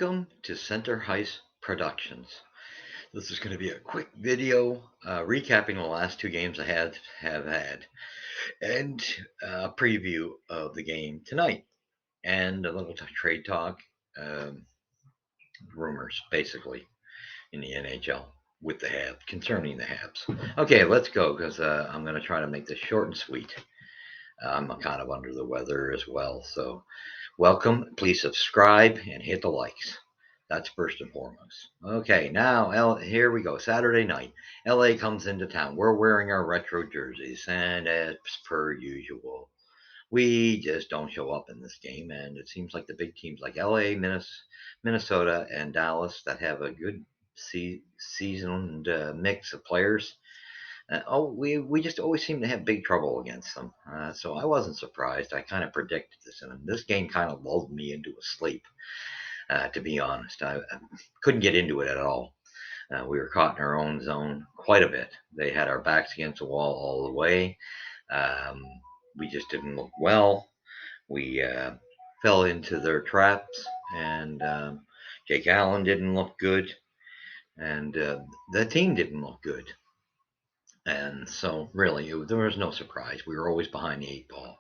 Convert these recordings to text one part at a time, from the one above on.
Welcome to Center Heist Productions. This is going to be a quick video recapping the last two games I have had, and a preview of the game tonight, and a little trade talk, um, rumors basically in the NHL with the Habs concerning the Habs. Okay, let's go because I'm going to try to make this short and sweet. I'm kind of under the weather as well, so welcome. Please subscribe and hit the likes. That's first and foremost. Okay, now here we go. Saturday night, LA comes into town. We're wearing our retro jerseys, and as per usual, we just don't show up in this game. And it seems like the big teams like LA, Minnesota, and Dallas that have a good seasoned mix of players. We just always seem to have big trouble against them. So I wasn't surprised. I kind of predicted this, and this game kind of lulled me into a sleep. To be honest, I couldn't get into it at all. We were caught in our own zone quite a bit. They had our backs against the wall all the way. Um, we just didn't look well. We fell into their traps, and Jake Allen didn't look good, and the team didn't look good. And so, really, there was no surprise. We were always behind the eight ball.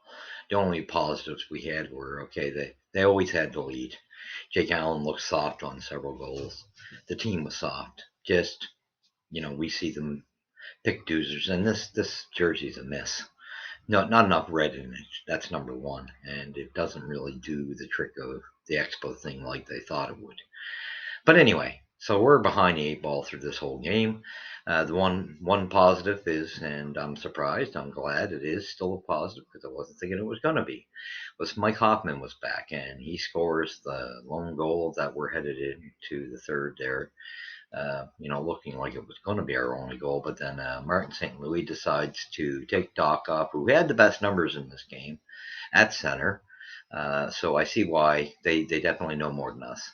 The only positives we had were okay, they always had the lead. Jake Allen looked soft on several goals. The team was soft. Just, we see them pick doozers, and this jersey's a miss. No, not enough red in it. That's number one, and it doesn't really do the trick of the Expo thing like they thought it would. But anyway, so we're behind the eight ball through this whole game. The one positive is, and I'm surprised, I'm glad it is still a positive because I wasn't thinking it was going to be, was Mike Hoffman was back and he scores the lone goal that we're headed into the third there. Looking like it was going to be our only goal, but then Martin St. Louis decides to take Doc off, who had the best numbers in this game, at center. So I see why they definitely know more than us.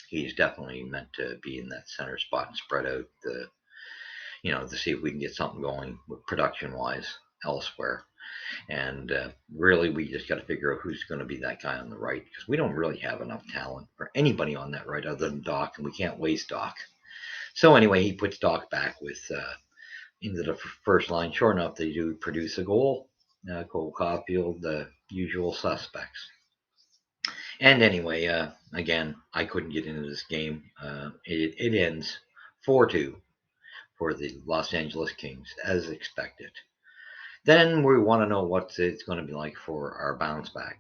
He's definitely meant to be in that center spot and spread out to see if we can get something going production wise elsewhere. And really, we just got to figure out who's going to be that guy on the right because we don't really have enough talent for anybody on that right other than Doc, and we can't waste Doc. So anyway, he puts Doc back with into the first line. Sure enough, they do produce a goal. Cole Caulfield, the usual suspects. And anyway, again, I couldn't get into this game. It ends 4-2 for the Los Angeles Kings, as expected. Then we want to know what it's going to be like for our bounce back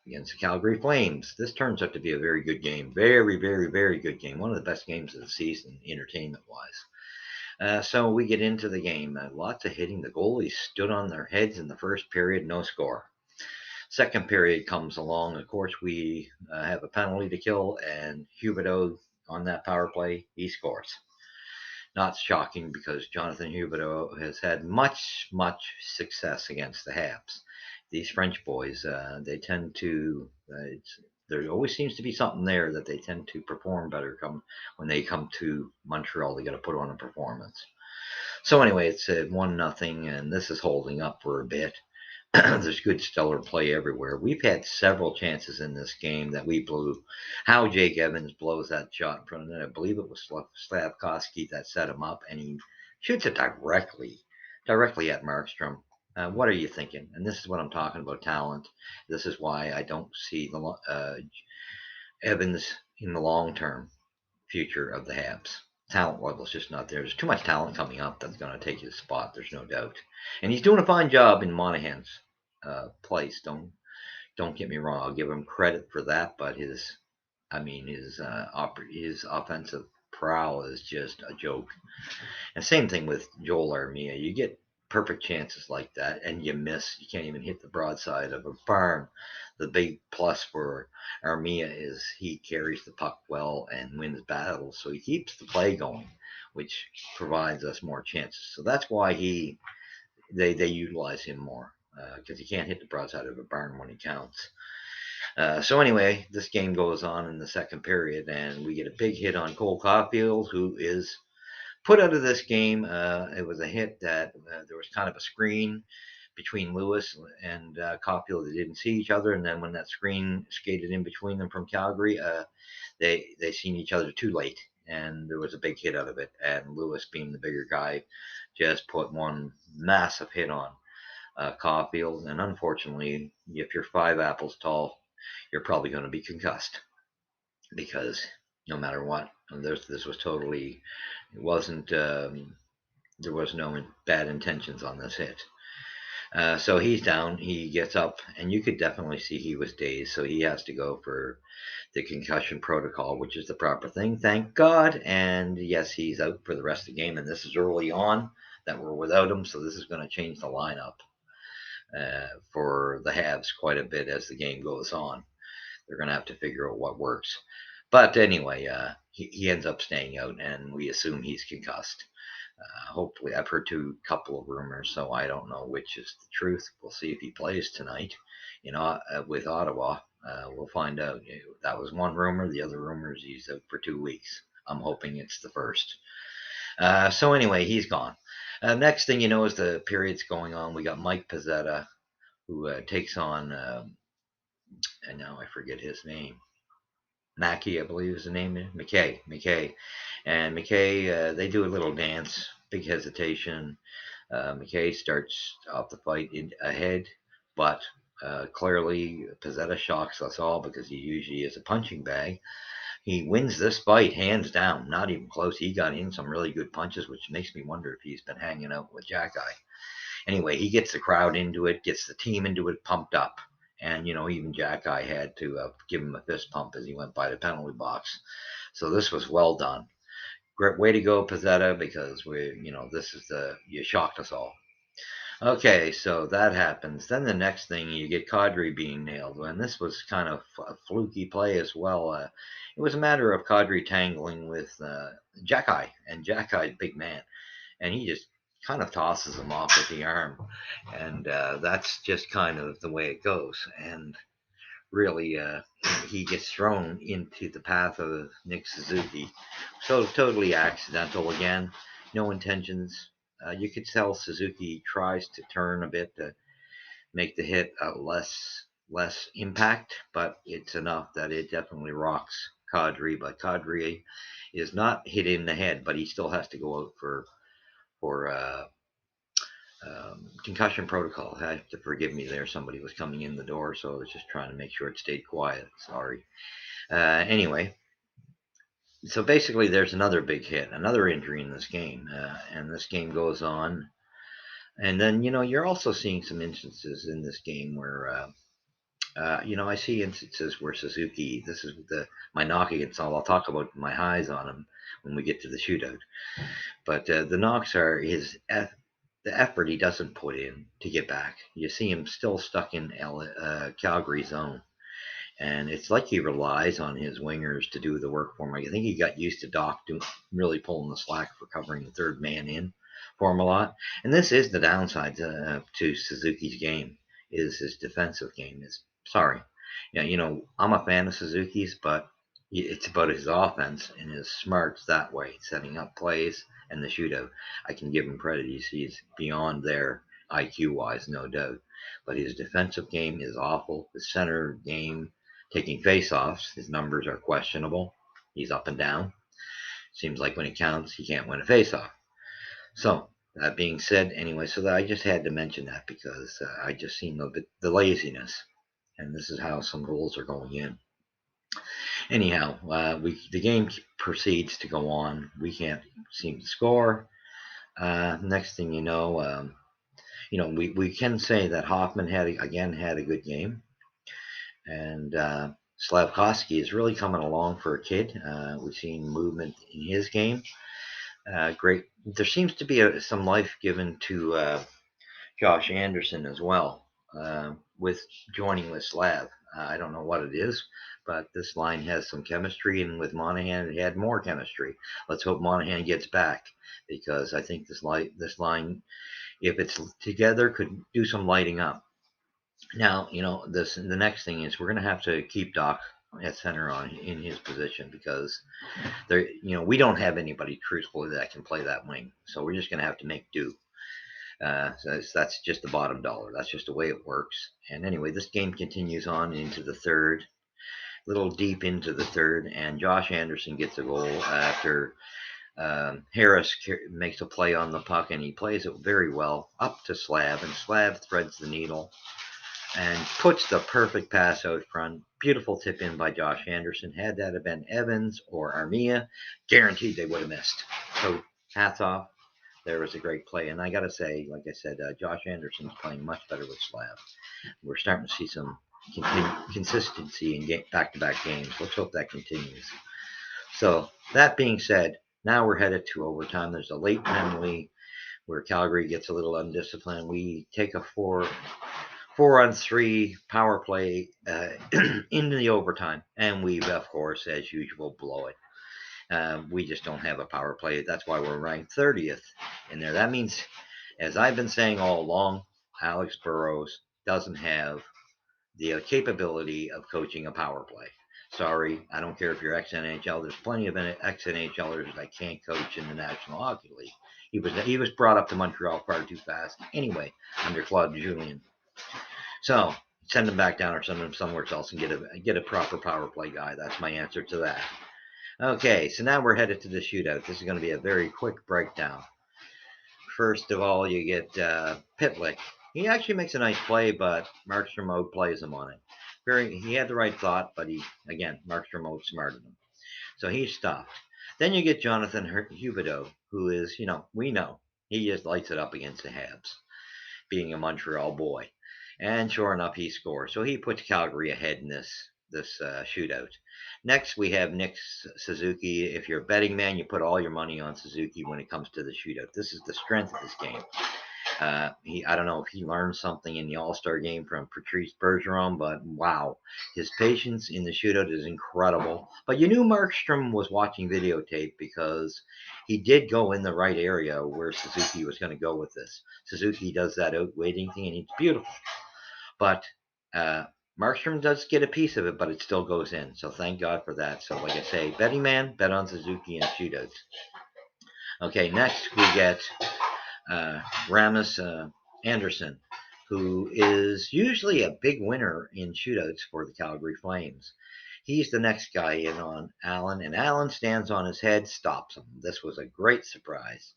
against the Calgary Flames. This turns out to be a very good game. Very, very, very good game. One of the best games of the season, entertainment-wise. So we get into the game. Lots of hitting. The goalies stood on their heads in the first period, no score. Second period comes along. Of course, we have a penalty to kill, and Huberdeau on that power play, he scores. Not shocking because Jonathan Huberdeau has had much, much success against the Habs. These French boys, they tend to, there always seems to be something there that they tend to perform better when they come to Montreal. They got to put on a performance. So anyway, it's 1-0, and this is holding up for a bit. There's good stellar play everywhere. We've had several chances in this game that we blew. How Jake Evans blows that shot in front of it. I believe it was Slavkovsky that set him up, and he shoots it directly at Markstrom. What are you thinking? And this is what I'm talking about, talent. This is why I don't see the Evans in the long-term future of the Habs. Talent level is just not there. There's too much talent coming up that's going to take his spot. There's no doubt, and he's doing a fine job in Monahan's place. Don't get me wrong. I'll give him credit for that, but his offensive prowl is just a joke. And same thing with Joel Armia. You get perfect chances like that, and you miss. You can't even hit the broadside of a barn. The big plus for Armia is he carries the puck well and wins battles, so he keeps the play going, which provides us more chances. So that's why they utilize him more because he can't hit the broadside of a barn when he counts. So anyway, this game goes on in the second period, and we get a big hit on Cole Caulfield, who is put out of this game. It was a hit that there was kind of a screen between Lewis and Caulfield. They didn't see each other, and then when that screen skated in between them from Calgary, they seen each other too late, and there was a big hit out of it. And Lewis, being the bigger guy, just put one massive hit on Caulfield. And unfortunately, if you're 5 apples tall, you're probably going to be concussed because no matter what, this was totally, it wasn't, there was no bad intentions on this hit. So he's down, he gets up, and you could definitely see he was dazed, so he has to go for the concussion protocol, which is the proper thing, thank God. And yes, he's out for the rest of the game, and this is early on that we're without him, so this is going to change the lineup for the Habs quite a bit as the game goes on. They're going to have to figure out what works. But anyway, he ends up staying out, and we assume he's concussed. Hopefully, I've heard couple of rumors, so I don't know which is the truth. We'll see if he plays tonight. With Ottawa, we'll find out. That was one rumor. The other rumor is he's out for 2 weeks. I'm hoping it's the first. So anyway, he's gone. Next thing you know, as the period's going on, we got Mike Pizzetta, who takes on, and now I forget his name. Mackey, I believe is the name. McKay. And McKay, they do a little dance, big hesitation. McKay starts off the fight ahead, but clearly Pizzetta shocks us all because he usually is a punching bag. He wins this fight hands down, not even close. He got in some really good punches, which makes me wonder if he's been hanging out with Jack Eye. Anyway, he gets the crowd into it, gets the team into it, pumped up. And, even Jack Eye had to give him a fist pump as he went by the penalty box. So this was well done. Great way to go, Pizzetta, because you shocked us all. Okay, so that happens. Then the next thing, you get Kadri being nailed. And this was kind of a fluky play as well. It was a matter of Kadri tangling with Jack Eye, and Jack Eye's big man. And he just kind of tosses him off with the arm. And that's just kind of the way it goes. And really, he gets thrown into the path of Nick Suzuki. So totally accidental again. No intentions. You could tell Suzuki tries to turn a bit to make the hit less impact, but it's enough that it definitely rocks Kadri. But Kadri is not hit in the head, but he still has to go out for concussion protocol. I have to forgive me there. Somebody was coming in the door, so I was just trying to make sure it stayed quiet. Sorry. Anyway, so basically, there's another big hit, another injury in this game, and this game goes on. And then you're also seeing some instances in this game where I see instances where Suzuki. This is my knock against all. I'll talk about my highs on him when we get to the shootout. But the knocks are the effort he doesn't put in to get back. You see him still stuck in Calgary zone. And it's like he relies on his wingers to do the work for him. I think he got used to Doc really pulling the slack for covering the third man in for him a lot. And this is the downside to Suzuki's game, is his defensive game. I'm a fan of Suzuki's, but it's about his offense and his smarts that way, setting up plays and the shootout. I can give him credit. He's beyond there IQ wise, no doubt. But his defensive game is awful. His center game, taking face-offs, his numbers are questionable. He's up and down. Seems like when it counts, he can't win a face-off. So that being said, anyway, I just had to mention that because I just seen the laziness, and this is how some goals are going in. Anyhow, the game proceeds to go on. We can't seem to score. Next thing you know, we can say that Hoffman had a good game, and Slavkovsky is really coming along for a kid. We've seen movement in his game. Great. There seems to be some life given to Josh Anderson as well, with joining with Slav. I don't know what it is, but this line has some chemistry, and with Monahan, it had more chemistry. Let's hope Monahan gets back, because I think this line, if it's together, could do some lighting up. Now, the next thing is we're going to have to keep Doc at center in his position, because we don't have anybody truthfully that can play that wing, so we're just going to have to make do. So that's just the bottom dollar. That's just the way it works. And anyway, this game continues on into the third, little deep into the third, and Josh Anderson gets a goal after Harris makes a play on the puck, and he plays it very well up to Slab, and Slab threads the needle and puts the perfect pass out front. Beautiful tip in by Josh Anderson. Had that have been Evans or Armia, guaranteed they would have missed. So hats off. There was a great play. And I got to say, like I said, Josh Anderson's playing much better with Slab. We're starting to see some consistency in back-to-back games. Let's hope that continues. So that being said, now we're headed to overtime. There's a late penalty where Calgary gets a little undisciplined. We take a 4-on-3 power play into the overtime, and we, of course, as usual, blow it. We just don't have a power play. That's why we're ranked 30th in there. That means, as I've been saying all along, Alex Burrows doesn't have the capability of coaching a power play. Sorry, I don't care if you're ex-NHL. There's plenty of ex-NHLers that can't coach in the National Hockey League. He was brought up to Montreal far too fast. Anyway, under Claude Julien. So send him back down or send him somewhere else and get a proper power play guy. That's my answer to that. Okay, so now we're headed to the shootout. This is going to be a very quick breakdown. First of all, you get Pitlick. He actually makes a nice play, but Markstrom outplays him on it. He had the right thought, but Markstrom outsmarted him. So he's stopped. Then you get Jonathan Huberdeau, who is, we know, he just lights it up against the Habs, being a Montreal boy. And sure enough, he scores. So he puts Calgary ahead in this shootout. Next, we have Nick Suzuki. If you're a betting man, you put all your money on Suzuki when it comes to the shootout. This is the strength of this game. I don't know if he learned something in the All-Star game from Patrice Bergeron, but wow, his patience in the shootout is incredible. But you knew Markstrom was watching videotape because he did go in the right area where Suzuki was going to go with this. Suzuki does that outweighting thing, and it's beautiful. But Markstrom does get a piece of it, but it still goes in. So thank God for that. So like I say, betting man, bet on Suzuki and shootouts. Okay, next we get Ramus Anderson, who is usually a big winner in shootouts for the Calgary Flames. He's the next guy in on Allen, and Allen stands on his head, stops him. This was a great surprise.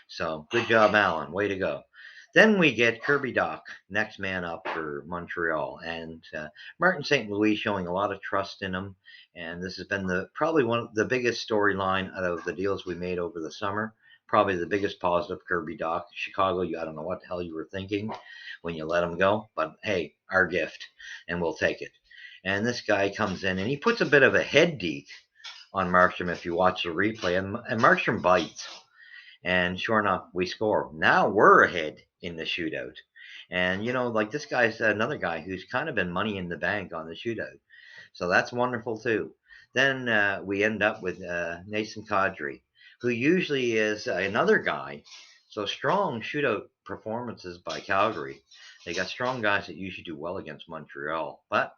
So good job, Allen. Way to go. Then we get Kirby Dach, next man up for Montreal, and Martin St. Louis showing a lot of trust in him. And this has been probably one of the biggest storyline out of the deals we made over the summer. Probably the biggest positive, Kirby Dach. Chicago, I don't know what the hell you were thinking when you let him go, but hey, our gift, and we'll take it. And this guy comes in, and he puts a bit of a head deke on Markstrom if you watch the replay, and Markstrom bites. And sure enough, we score. Now we're ahead in the shootout. And, like this guy's another guy who's kind of been money in the bank on the shootout. So that's wonderful, too. Then we end up with Nathan Kadri, who usually is another guy. So strong shootout performances by Calgary. They got strong guys that usually do well against Montreal. But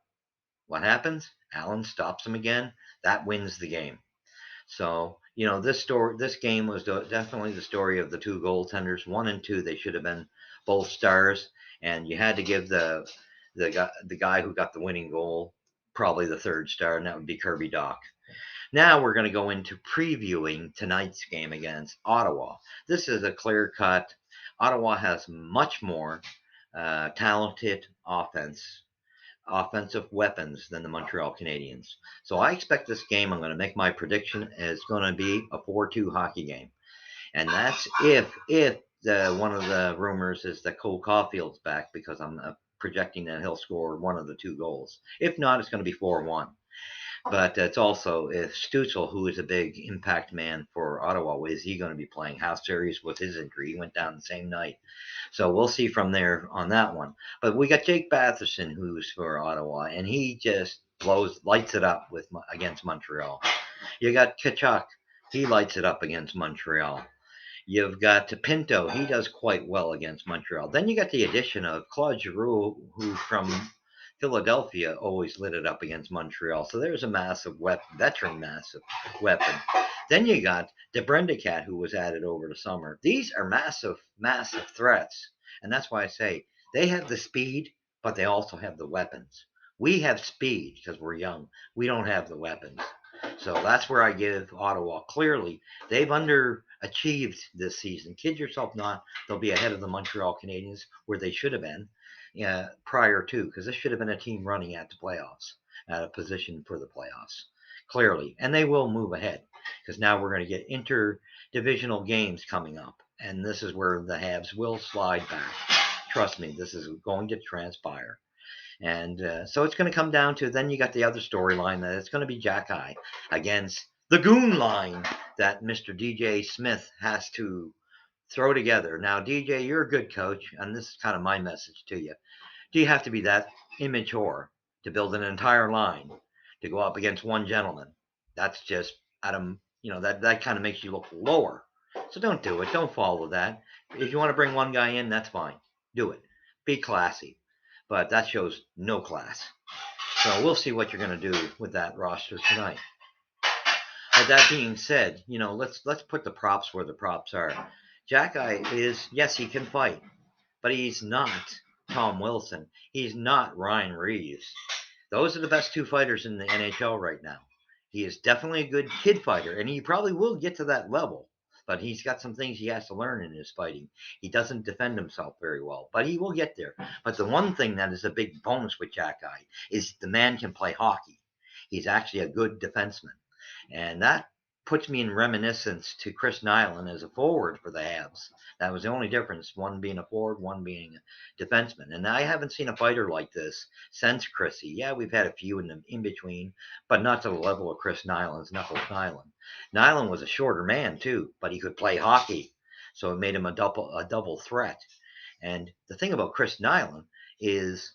what happens? Allen stops them again. That wins the game. So, this game was definitely the story of the two goaltenders, 1 and 2. They should have been both stars, and you had to give the guy who got the winning goal probably the third star, and that would be Kirby Dach. Now we're going to go into previewing tonight's game against Ottawa. This is a clear cut. Ottawa has much more talented offensive weapons than the Montreal Canadiens. So I expect this game, I'm going to make my prediction, is going to be a 4-2 hockey game. And that's if one of the rumors is that Cole Caulfield's back, because I'm projecting that he'll score one of the 2 goals. If not, it's going to be 4-1. But it's also if Stützle, who is a big impact man for Ottawa, is he going to be playing? How serious was his injury? He went down the same night. So we'll see from there on that one. But we got Jake Batherson, who's for Ottawa, and he just lights it up against Montreal. You got Tkachuk. He lights it up against Montreal. You've got Pinto. He does quite well against Montreal. Then you got the addition of Claude Giroux, who from Philadelphia always lit it up against Montreal. So there's a massive weapon. Then you got The Brenda Cat, who was added over the summer. These are massive, massive threats. And that's why I say they have the speed, but they also have the weapons. We have speed because we're young. We don't have the weapons. So that's where I give Ottawa clearly. They've underachieved this season. Kid yourself not, they'll be ahead of the Montreal Canadiens where they should have been prior to, because this should have been a team running at the playoffs, at a position for the playoffs, clearly. And they will move ahead because now we're going to get interdivisional games coming up. And this is where the Habs will slide back. Trust me, this is going to transpire. And so it's going to come down to then you got the other storyline that it's going to be Jack Eye against the goon line that Mr. DJ Smith has to throw together. Now, DJ, you're a good coach, and this is kind of my message to you. Do you have to be that immature to build an entire line to go up against one gentleman? That's just Adam. That kind of makes you look lower. So don't do it. Don't follow that. If you want to bring one guy in, that's fine. Do it. Be classy. But that shows no class. So we'll see what you're going to do with that roster tonight. But that being said, let's put the props where the props are. Jack Eye is, yes, he can fight, but he's not Tom Wilson. He's not Ryan Reeves. Those are the best two fighters in the NHL right now. He is definitely a good kid fighter, and he probably will get to that level. But he's got some things he has to learn in his fighting. He doesn't defend himself very well, but he will get there. But the one thing that is a big bonus with Jack Eye is the man can play hockey. He's actually a good defenseman. And that puts me in reminiscence to Chris Nyland as a forward for the Habs. That was the only difference, one being a forward, one being a defenseman. And I haven't seen a fighter like this since Chrissy. Yeah, we've had a few in between, but not to the level of Chris Nyland's Knuckles Nyland. Nyland was a shorter man too, but he could play hockey, so it made him a double threat. And the thing about Chris Nyland is,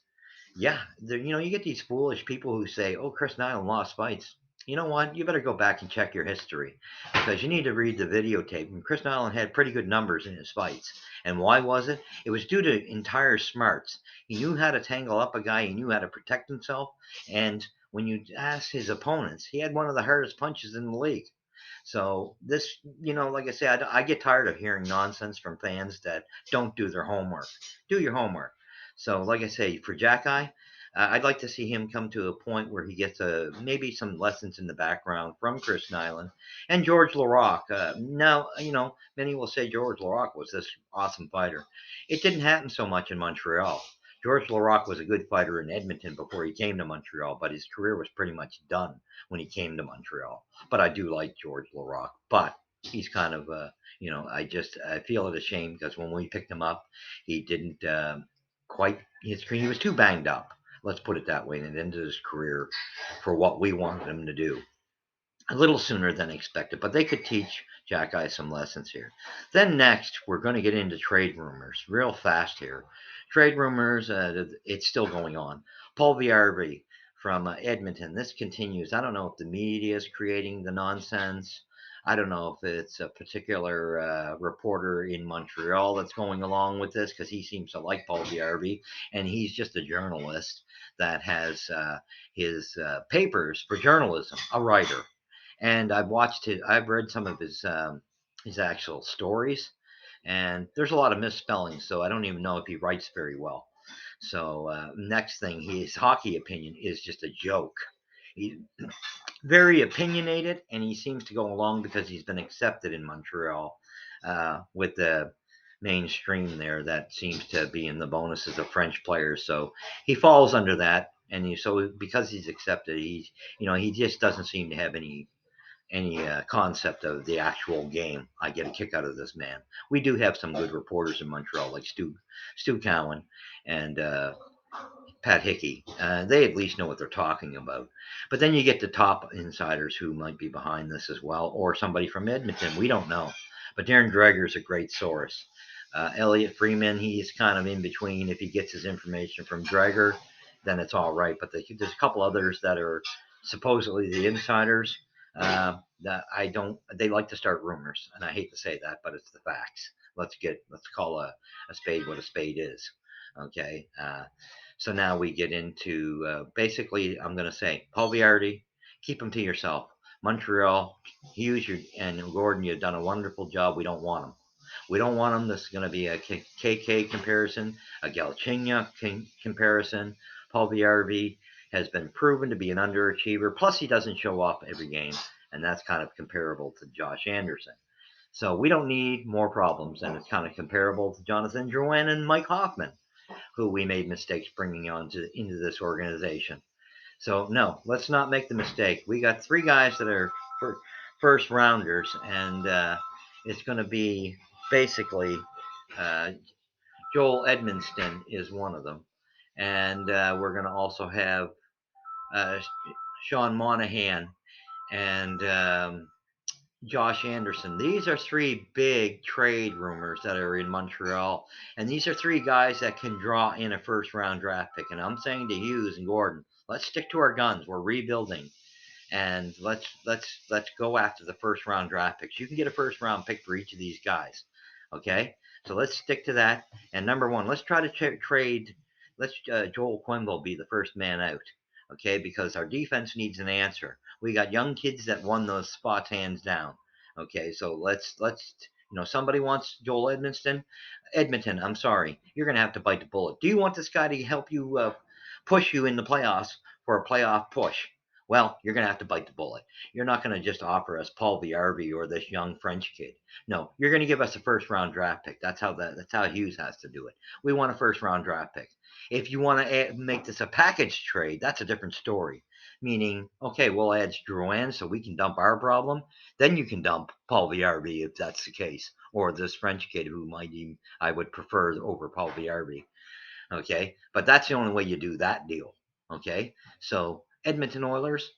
yeah, you get these foolish people who say, "Oh, Chris Nyland lost fights." You know what? You better go back and check your history because you need to read the videotape. And Chris Nyland had pretty good numbers in his fights. And why was it? It was due to entire smarts. He knew how to tangle up a guy. He knew how to protect himself. And when you ask his opponents, he had one of the hardest punches in the league. So this, like I said, I get tired of hearing nonsense from fans that don't do their homework. Do your homework. So, like I say, for Jack Eye, I'd like to see him come to a point where he gets maybe some lessons in the background from Chris Nyland and George Larocque. Now, many will say George Larocque was this awesome fighter. It didn't happen so much in Montreal. George Larocque was a good fighter in Edmonton before he came to Montreal, but his career was pretty much done when he came to Montreal. But I do like George Larocque, but he's kind of, I feel it a shame because when we picked him up, he didn't quite, he was too banged up. Let's put it that way, and it ended his career for what we wanted him to do a little sooner than expected, but they could teach Jack Eye some lessons here. Then next, we're going to get into trade rumors real fast here. Trade rumors, it's still going on. Paul Viarvi from Edmonton. This continues. I don't know if the media is creating the nonsense. I don't know if it's a particular reporter in Montreal that's going along with this because he seems to like Paul Viarvi, and he's just a journalist that has his papers for journalism, a writer, and I've watched it. I've read some of his actual stories, and there's a lot of misspellings, so I don't even know if he writes very well. So next thing, his hockey opinion is just a joke. He's very opinionated, and he seems to go along because he's been accepted in Montreal with the mainstream there that seems to be in the bonuses of French players. So he falls under that, and so because he's accepted, he just doesn't seem to have any concept of the actual game. I get a kick out of this man. We do have some good reporters in Montreal, like Stu Cowan and Pat Hickey. They at least know what they're talking about. But then you get the top insiders who might be behind this as well, or somebody from Edmonton. We don't know. But Darren Dreger is a great source. Elliot Freeman, he's kind of in between. If he gets his information from Dreger, then it's all right. But there's a couple others that are supposedly the insiders that I don't. They like to start rumors, and I hate to say that, but it's the facts. Let's call a spade what a spade is. Okay. So now we get into basically, I'm going to say, Paul Viardi, keep him to yourself. Montreal, Hughes and Gordon, you've done a wonderful job. We don't want them. We don't want them. This is going to be a KK comparison, a Galchenyuk comparison. Paul VRV has been proven to be an underachiever. Plus, he doesn't show up every game, and that's kind of comparable to Josh Anderson. So we don't need more problems, and it's kind of comparable to Jonathan Drouin and Mike Hoffman, who we made mistakes bringing into this organization. So no, let's not make the mistake. We got three guys that are first rounders, and it's going to be basically uh, Joel Edmonston is one of them, and we're going to also have uh, Sean Monahan and Josh Anderson. These are three big trade rumors that are in Montreal, and these are three guys that can draw in a first round draft pick. And I'm saying to Hughes and Gordon, let's stick to our guns. We're rebuilding, and let's go after the first round draft picks. You can get a first round pick for each of these guys. Okay, so let's stick to that. And number one, let's try to trade. Let's Joel Quenneville be the first man out. Okay, because our defense needs an answer. We got young kids that won those spots hands down. Okay, so let's somebody wants Joel Edmonton. I'm sorry, you're gonna have to bite the bullet. Do you want this guy to help you push you in the playoffs for a playoff push? Well, you're going to have to bite the bullet. You're not going to just offer us Paul VRV or this young French kid. No, you're going to give us a first round draft pick. That's how Hughes has to do it. We want a first round draft pick. If you want to make this a package trade, that's a different story. Meaning, okay, we'll add Drouin so we can dump our problem. Then you can dump Paul VRV if that's the case, or this French kid who I would prefer over Paul VRV. Okay, but that's the only way you do that deal. Okay, so Edmonton Oilers,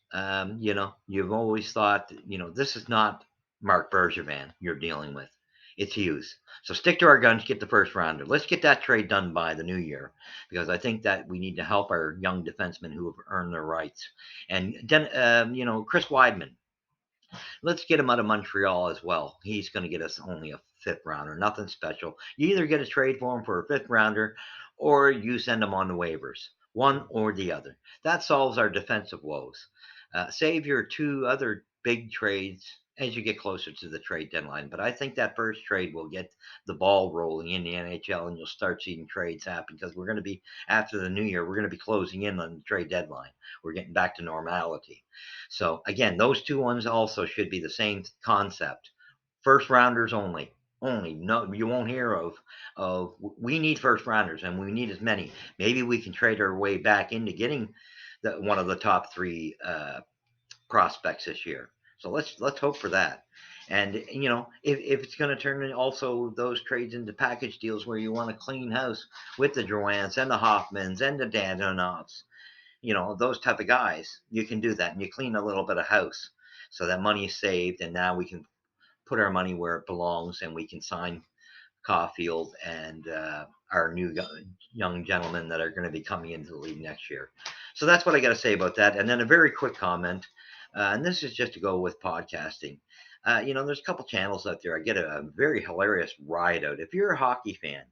you've always thought, this is not Mark Bergevin you're dealing with. It's Hughes. So stick to our guns, get the first rounder. Let's get that trade done by the new year because I think that we need to help our young defensemen who have earned their rights. And then, Chris Weidman, let's get him out of Montreal as well. He's going to get us only a fifth rounder, nothing special. You either get a trade for him for a fifth rounder or you send him on the waivers, one or the other. That solves our defensive woes. Save your two other big trades as you get closer to the trade deadline. But I think that first trade will get the ball rolling in the NHL and you'll start seeing trades happen because we're going to be, after the new year, we're going to be closing in on the trade deadline. We're getting back to normality. So again, those two ones also should be the same concept. First rounders only. Only no, you won't hear of. We need first rounders, and we need as many. Maybe we can trade our way back into getting one of the top three prospects this year. So let's hope for that. And if it's going to turn in also those trades into package deals where you want a clean house with the Drouins and the Hoffmans and the Dadonovs, those type of guys, you can do that and you clean a little bit of house so that money is saved and now we can put our money where it belongs and we can sign Caulfield and our new young gentlemen that are going to be coming into the league next year. So that's what I got to say about that. And then a very quick comment, and this is just to go with podcasting. There's a couple channels out there. I get a very hilarious ride out. If you're a hockey fan,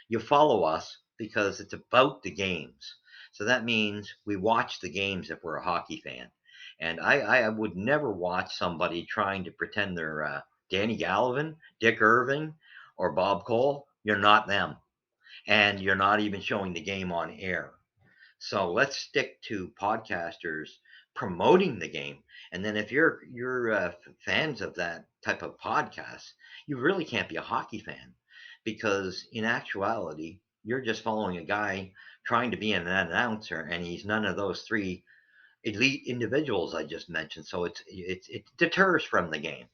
you follow us because it's about the games. So that means we watch the games if we're a hockey fan. And I would never watch somebody trying to pretend they're Danny Gallivan, Dick Irving, or Bob Cole. You're not them. And you're not even showing the game on air. So let's stick to podcasters promoting the game. And then if you're fans of that type of podcast, you really can't be a hockey fan because in actuality, you're just following a guy trying to be an announcer, and he's none of those three elite individuals I just mentioned. So it deters from the game.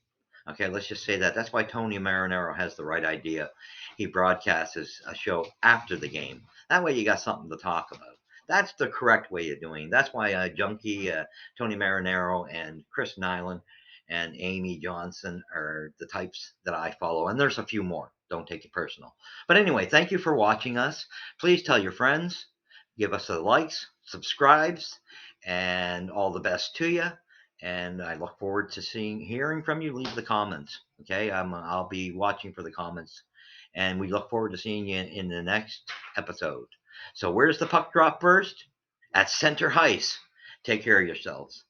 Okay, let's just say that. That's why Tony Marinaro has the right idea. He broadcasts a show after the game. That way you got something to talk about. That's the correct way of doing it. That's why Junkie, Tony Marinaro, and Chris Nyland and Amy Johnson are the types that I follow. And there's a few more. Don't take it personal. But anyway, thank you for watching us. Please tell your friends. Give us a likes, subscribes, and all the best to you. And I look forward to hearing from you. Leave the comments. Okay, I'll be watching for the comments, and we look forward to seeing you in the next episode. So where's the puck drop first? At center ice. Take care of yourselves.